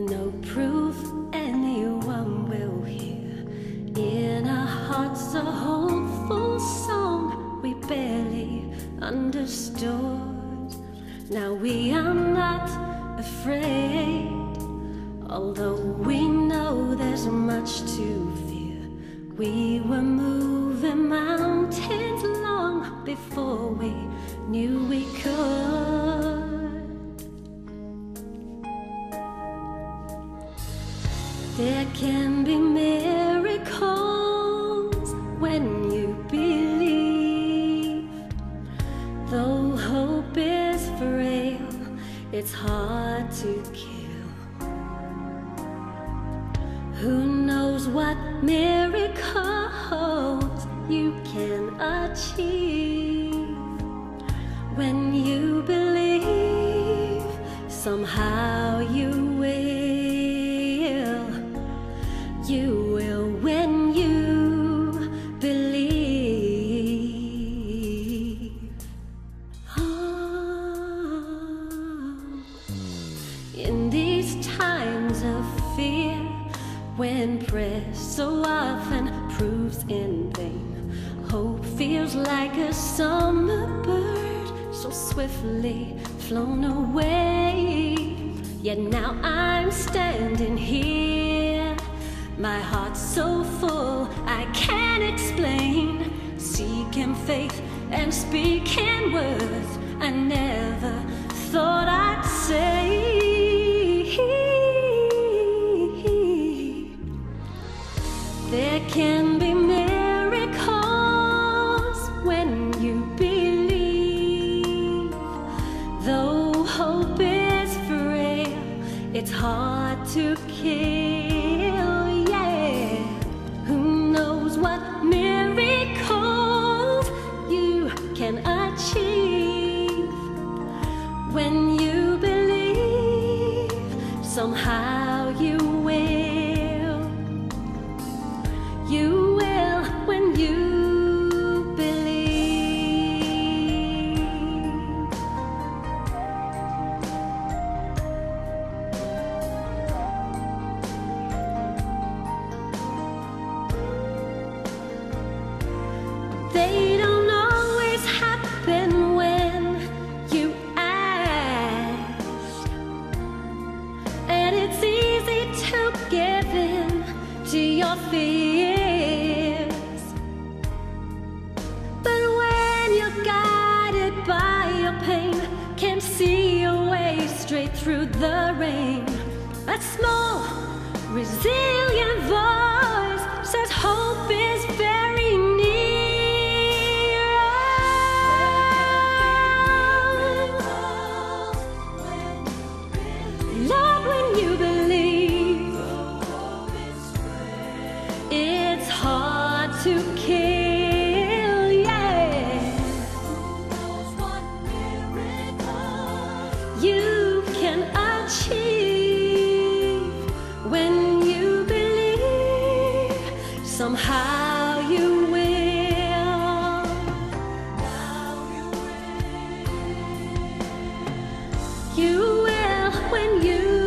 no proof anyone will hear. In our hearts a hopeful song we barely understood. Now we are not afraid, although we know there's much to fear. We were moving mountains long before we knew we could. There can be miracles when you believe. Though hope is frail, it's hard to kill. Who knows what miracles you can achieve when you believe. Somehow you will. You will when you believe. In these times of fear, when prayer so often proves in vain, hope feels like a summer bird so swiftly flown away. Yet now I'm standing here, my heart's so full I can't explain, seeking faith and speaking words I never thought I'd say. There can be miracles when you believe. Though hope is frail, it's hard to kill, yeah. Who knows what miracles you can achieve when you believe. Somehow you will. You will when you believe. They don't always happen when you ask, and it's easy to give in to your fears. But when you're guided by your pain, can't see your way straight through the rain, that small, resilient voice says hope is very near. Lord, when you believe, it's hard to kill, yeah. You can achieve when you believe. Somehow you will. You will when you